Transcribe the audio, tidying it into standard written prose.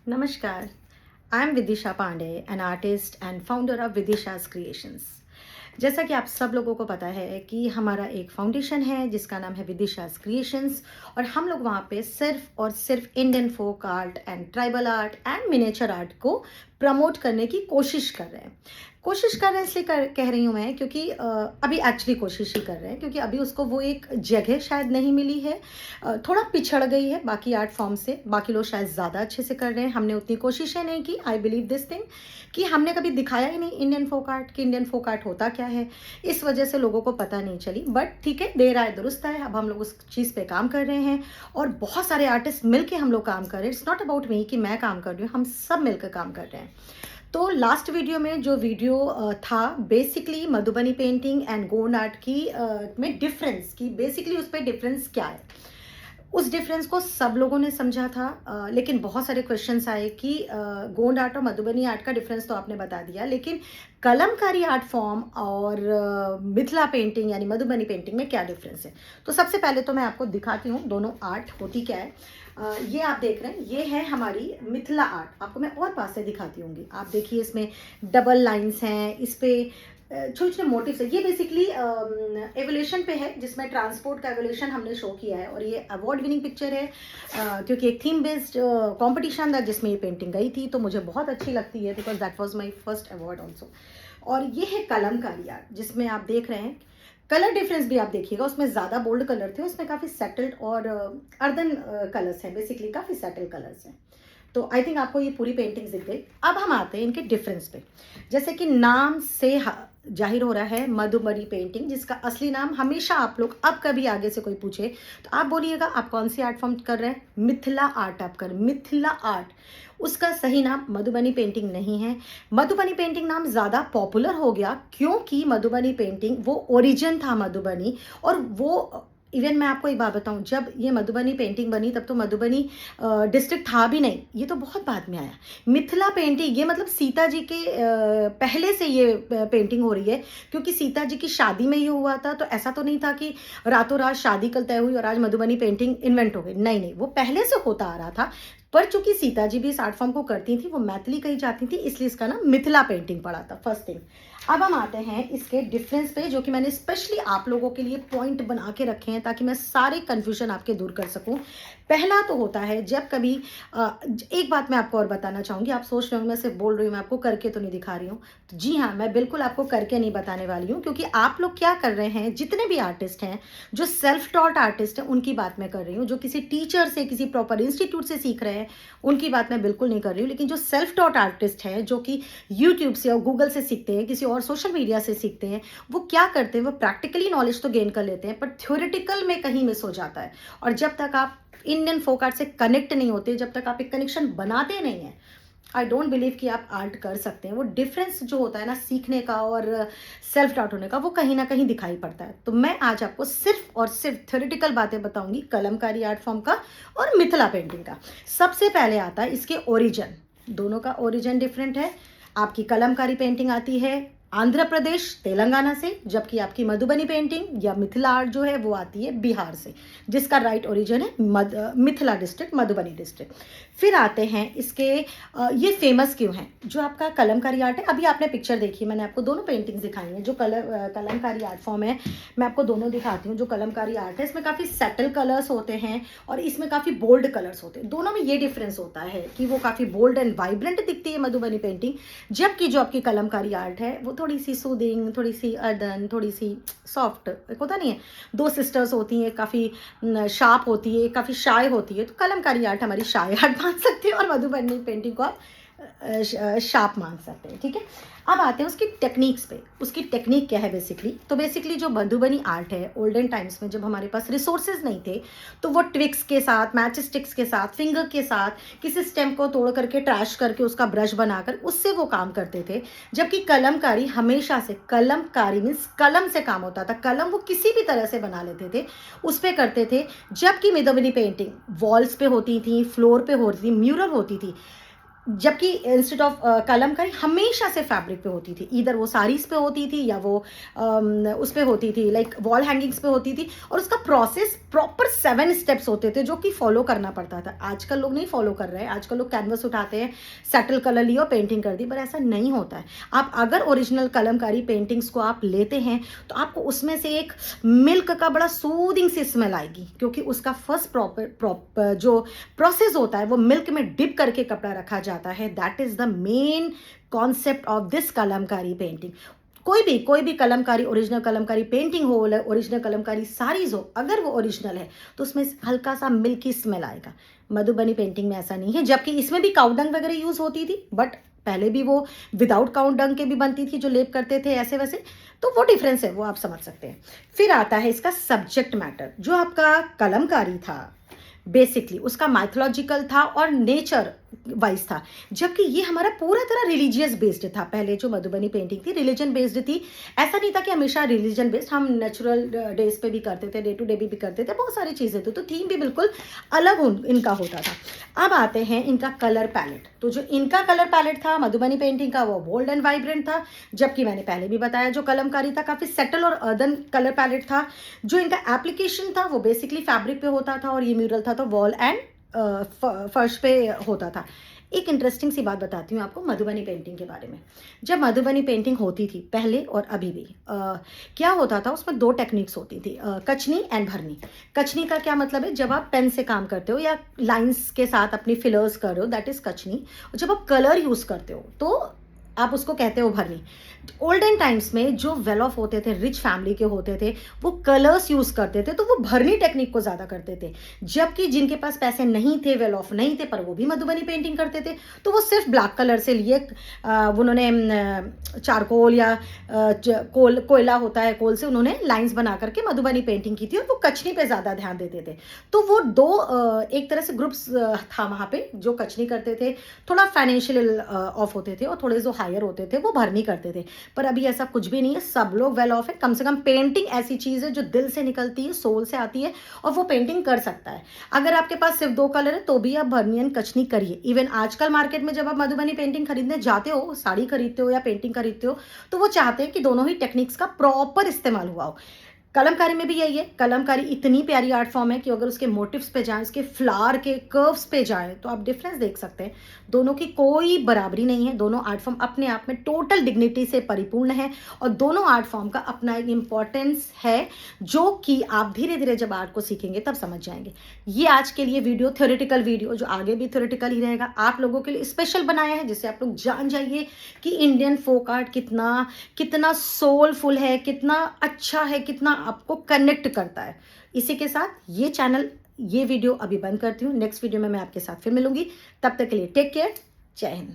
Namaskar. I'm Vidisha Pandey, an artist and founder of Vidisha's Creations. जैसा कि आप सब लोगों को पता है कि हमारा एक फाउंडेशन है जिसका नाम है विदिशास क्रिएशंस और हम लोग वहाँ पे सिर्फ और सिर्फ Indian folk art and tribal art and miniature art को प्रमोट करने की कोशिश कर रहे हैं। कोशिश कर रहे हैं इसलिए कह रही हूँ मैं क्योंकि अभी एक्चुअली कोशिश ही कर रहे हैं क्योंकि अभी उसको वो एक जगह शायद नहीं मिली है। थोड़ा पिछड़ गई है बाकी आर्ट फॉर्म से। बाकी लोग शायद ज़्यादा अच्छे से कर रहे हैं, हमने उतनी कोशिशें नहीं की। आई बिलीव दिस थिंग कि हमने कभी दिखाया ही नहीं इंडियन फोक आर्ट कि इंडियन फोक आर्ट होता क्या है, इस वजह से लोगों को पता नहीं चली। बट ठीक है, देर आए दुरुस्त आए। अब हम लोग उस चीज़ पे काम कर रहे हैं और बहुत सारे आर्टिस्ट मिलके हम लोग काम कर रहे हैं। इट्स नॉट अबाउट मी कि मैं काम कर रही हूँ, हम सब मिलकर काम कर रहे हैं। तो लास्ट वीडियो में जो वीडियो था basically Madhubani painting and Gond art की में डिफरेंस की, बेसिकली उस पर डिफरेंस क्या है, उस डिफरेंस को सब लोगों ने समझा था। लेकिन बहुत सारे क्वेश्चंस आए कि गोंड आर्ट और मधुबनी आर्ट का डिफरेंस तो आपने बता दिया, लेकिन कलमकारी आर्ट फॉर्म और मिथिला पेंटिंग यानी मधुबनी पेंटिंग में क्या डिफरेंस है। तो सबसे पहले तो मैं आपको दिखाती हूँ दोनों आर्ट होती क्या है। ये आप देख रहे हैं, ये है हमारी मिथिला आर्ट। आपको मैं और पास से दिखाती हूँगी। आप देखिए इसमें डबल लाइंस हैं, इस पे छोटे छोटे मोटिव्स है। ये बेसिकली एवोल्यूशन पे है जिसमें ट्रांसपोर्ट का एवोल्यूशन हमने शो किया है और ये अवार्ड विनिंग पिक्चर है क्योंकि एक थीम बेस्ड कंपटीशन था जिसमें ये पेंटिंग गई थी, तो मुझे बहुत अच्छी लगती है because that was my first award also. और ये है कलमकारी आर्ट जिसमें आप देख रहे हैं कलर डिफरेंस भी आप देखिएगा, उसमें ज़्यादा बोल्ड कलर थे, उसमें काफ़ी सेटल्ड और अर्दन कलर्स हैं, बेसिकली काफ़ी सेटल्ड कलर्स हैं। तो आई थिंक आपको ये पूरी पेंटिंग्स दिख गई। अब हम आते हैं इनके डिफरेंस पे। जैसे कि नाम से जाहिर हो रहा है मधुबनी पेंटिंग, जिसका असली नाम हमेशा आप लोग अब कभी आगे से कोई पूछे तो आप बोलिएगा आप कौन सी आर्ट फॉर्म कर रहे हैं, मिथिला आर्ट आप कर, मिथिला आर्ट। उसका सही नाम मधुबनी पेंटिंग नहीं है। मधुबनी पेंटिंग नाम ज़्यादा पॉपुलर हो गया क्योंकि मधुबनी पेंटिंग वो ओरिजिन था मधुबनी। और वो इवन मैं आपको एक बात बताऊं, जब ये मधुबनी पेंटिंग बनी तब तो मधुबनी डिस्ट्रिक्ट था भी नहीं, ये तो बहुत बाद में आया। मिथिला पेंटिंग ये मतलब सीता जी के पहले से ये पेंटिंग हो रही है क्योंकि सीता जी की शादी में ये हुआ था। तो ऐसा तो नहीं था कि रातों रात शादी कल तय हुई और आज मधुबनी पेंटिंग इन्वेंट हो गई, नहीं नहीं, वो पहले से होता आ रहा था। पर चूंकि सीता जी भी इस आर्ट फॉर्म को करती थी, वो मैथिली कही जाती थी, इसलिए इसका नाम मिथिला पेंटिंग पड़ा था, फर्स्ट थिंग। अब हम आते हैं इसके डिफरेंस पे जो कि मैंने स्पेशली आप लोगों के लिए पॉइंट बना के रखे हैं ताकि मैं सारे कंफ्यूजन आपके दूर कर सकूं। पहला तो होता है जब कभी एक बात मैं आपको और बताना चाहूँगी। आप सोच रहे हो मैं सिर्फ बोल रही हूँ, मैं आपको करके तो नहीं दिखा रही हूँ। तो जी हाँ, मैं बिल्कुल आपको करके नहीं बताने वाली हूँ क्योंकि आप लोग क्या कर रहे हैं, जितने भी आर्टिस्ट हैं जो सेल्फ टॉट आर्टिस्ट हैं उनकी बात मैं कर रही हूँ। जो किसी टीचर से किसी प्रॉपर इंस्टीट्यूट से सीख रहे हैं उनकी बात मैं बिल्कुल नहीं कर रही हूँ। लेकिन जो सेल्फ टॉट आर्टिस्ट हैं जो कि यूट्यूब से और गूगल से सीखते हैं, किसी और सोशल मीडिया से सीखते हैं, वो क्या करते हैं, वो प्रैक्टिकली नॉलेज तो गेन कर लेते हैं पर थ्योरेटिकल में कहीं मिस हो जाता है। और जब तक आप इंडियन फोक आर्ट से कनेक्ट नहीं होते, जब तक आप एक कनेक्शन बनाते नहीं हैं, आई डोंट बिलीव कि आप आर्ट कर सकते हैं। वो डिफरेंस जो होता है ना सीखने का और सेल्फ टॉट होने का, वो कहीं ना कहीं दिखाई पड़ता है। तो मैं आज आपको सिर्फ और सिर्फ थ्योरेटिकल बातें बताऊंगी कलमकारी आर्ट फॉर्म का और मिथिला पेंटिंग का। सबसे पहले आता है इसके ओरिजिन। दोनों का ओरिजिन डिफरेंट है। आपकी कलमकारी पेंटिंग आती है आंध्र प्रदेश तेलंगाना से, जबकि आपकी मधुबनी पेंटिंग या मिथिला आर्ट जो है वो आती है बिहार से, जिसका राइट ओरिजिन है मिथिला डिस्ट्रिक्ट, मधुबनी डिस्ट्रिक्ट। फिर आते हैं इसके ये फेमस क्यों हैं। जो आपका कलमकारी आर्ट है, अभी आपने पिक्चर देखी, मैंने आपको दोनों पेंटिंग्स दिखाई हैं। जो कलमकारी आर्ट फॉर्म है मैं आपको दोनों दिखाती हूँ। जो कलमकारी आर्ट है इसमें काफ़ी सेटल कलर्स होते हैं और इसमें काफ़ी बोल्ड कलर्स होते हैं। दोनों में ये डिफरेंस होता है कि वो काफ़ी बोल्ड एंड वाइब्रेंट दिखती है मधुबनी पेंटिंग, जबकि जो आपकी कलमकारी आर्ट है वो थोड़ी सी सूदिंग, थोड़ी सी अर्दन, थोड़ी सी सॉफ्ट, होता नहीं है। दो सिस्टर्स होती हैं, काफ़ी शार्प होती है, काफ़ी शाय होती है। तो कलमकारी आर्ट हमारी शाय आर्ट मान सकते हैं और मधुबनी पेंटिंग को आप शार्प मान सकते हैं, ठीक है। अब आते हैं उसकी टेक्निक्स पे। उसकी टेक्निक क्या है बेसिकली। तो बेसिकली जो मधुबनी आर्ट है, ओल्डन टाइम्स में जब हमारे पास रिसोर्सेज नहीं थे तो वो ट्विक्स के साथ, मैच स्टिक्स के साथ, फिंगर के साथ किसी स्टेम को तोड़ करके ट्रैश करके उसका ब्रश बनाकर उससे वो काम करते थे। जबकि कलमकारी हमेशा से, कलमकारी मीन्स कलम से काम होता था, कलम वो किसी भी तरह से बना लेते थे, उस पर करते थे। जबकि मधुबनी पेंटिंग वॉल्स पे होती थी, फ्लोर पे होती थी, म्यूरल होती थी। जबकि इंस्टेड ऑफ कलमकारी हमेशा से फैब्रिक पे होती थी, इधर वो साड़ीज़ पे होती थी या वो उस पे होती थी, लाइक वॉल हैंगिंग्स पे होती थी, और उसका प्रोसेस प्रॉपर 7 स्टेप्स होते थे जो कि फॉलो करना पड़ता था। आजकल लोग नहीं फॉलो कर रहे हैं, आजकल लोग कैनवस उठाते हैं, सेटल कलर लिया और पेंटिंग कर दी, पर ऐसा नहीं होता है। आप अगर ओरिजिनल कलमकारी पेंटिंग्स को आप लेते हैं तो आपको उसमें से एक मिल्क का बड़ा सूदिंग सी स्मेल आएगी, क्योंकि उसका फर्स्ट प्रॉपर जो प्रोसेस होता है वो मिल्क में डिप करके कपड़ा रखा जाता है। That is the main concept of this Kalamkari painting. कोई भी कलमकारी, ओरिजिनल कलमकारी पेंटिंग हो, ओरिजिनल कलमकारी साड़ीज हो, अगर वो ओरिजिनल है तो उसमें हल्का सा मिल्की स्मेल आएगा। मधुबनी पेंटिंग में ऐसा नहीं है, जबकि इसमें भी काउडंग वगैरह यूज होती थी, बट पहले भी वो विदाउट काउडंग के भी बनती थी जो लेप करते थे ऐसे वैसे, तो वो डिफरेंस है, वो आप समझ सकते हैं। फिर आता है इसका सब्जेक्ट मैटर। जो आपका कलमकारी था बेसिकली उसका माइथोलॉजिकल था और नेचर वाइज था, जबकि ये हमारा पूरा तरह रिलीजियस बेस्ड था। पहले जो मधुबनी पेंटिंग थी रिलीजन बेस्ड थी। ऐसा नहीं था कि हमेशा रिलीजन बेस्ड, हम नेचुरल डेज पे भी करते थे, डे टू डे भी करते थे, बहुत सारी चीज़ें थी, तो थीम भी बिल्कुल अलग इनका होता था। अब आते हैं इनका कलर पैलेट। तो जो इनका कलर पैलेट था मधुबनी पेंटिंग का वो बोल्ड एंड वाइब्रेंट था, जबकि मैंने पहले भी बताया जो कलमकारी था काफ़ी सेटल और अर्दन कलर पैलेट था। जो इनका एप्लीकेशन था वो बेसिकली फैब्रिक पे होता था, और ये म्यूरल था तो वॉल एंड फर्श पे होता था। एक इंटरेस्टिंग सी बात बताती हूँ आपको मधुबनी पेंटिंग के बारे में। जब मधुबनी पेंटिंग होती थी पहले और अभी भी क्या होता था, उसमें 2 टेक्निक्स होती थी, कचनी एंड भरनी। कचनी का क्या मतलब है, जब आप पेन से काम करते हो या लाइंस के साथ अपनी फिलर्स कर रहे हो, दैट इज कचनी। और जब आप कलर यूज़ करते हो तो आप उसको कहते हो भरनी। ओल्डन टाइम्स में जो वेल ऑफ होते थे, रिच फैमिली के होते थे, वो कलर्स यूज करते थे, तो वो भरनी टेक्निक को ज्यादा करते थे। जबकि जिनके पास पैसे नहीं थे, वेल ऑफ नहीं थे, पर वो भी मधुबनी पेंटिंग करते थे, तो वो सिर्फ ब्लैक कलर से लिए उन्होंने चारकोल या कोयला होता है, कोल से उन्होंने लाइंस बना करके मधुबनी पेंटिंग की थी, और वो कचनी पे ज्यादा ध्यान देते थे। तो वो 2 एक तरह से ग्रुप्स था वहां पे, जो कचनी करते थे थोड़ा फाइनेंशियल ऑफ होते थे, और थोड़े जो हायर होते थे वो भरनी करते थे। पर अभी ऐसा कुछ भी नहीं है, सब लोग वेल ऑफ है। कम से कम पेंटिंग ऐसी चीज है जो दिल से निकलती है, सोल से आती है, और वो पेंटिंग कर सकता है। अगर आपके पास सिर्फ 2 कलर है तो भी आप भरनी एंड कचनी करिए। इवन आजकल मार्केट में जब आप मधुबनी पेंटिंग खरीदने जाते हो, साड़ी खरीदते हो या पेंटिंग खरीदते हो, तो वो चाहते हैं कि दोनों ही टेक्निक्स का प्रॉपर इस्तेमाल हुआ हो। कलमकारी में भी यही है। कलमकारी इतनी प्यारी आर्ट फॉर्म है कि अगर उसके मोटिव्स पे जाएं, उसके फ्लावर के कर्व्स पे जाएं, तो आप डिफरेंस देख सकते हैं। दोनों की कोई बराबरी नहीं है। दोनों आर्ट फॉर्म अपने आप में टोटल डिग्निटी से परिपूर्ण है, और दोनों आर्ट फॉर्म का अपना एक इम्पॉर्टेंस है, जो कि आप धीरे धीरे जब आर्ट को सीखेंगे तब समझ जाएंगे। ये आज के लिए वीडियो थ्योरेटिकल वीडियो, जो आगे भी थ्योरेटिकल ही रहेगा, आप लोगों के लिए स्पेशल बनाया है, जिससे आप लोग जान जाइए कि इंडियन फोक आर्ट कितना कितना सोलफुल है, कितना अच्छा है, कितना आपको कनेक्ट करता है। इसी के साथ ये वीडियो अभी बंद करती हूँ। नेक्स्ट वीडियो में मैं आपके साथ फिर मिलूंगी। तब तक के लिए टेक केयर। जय हिंद।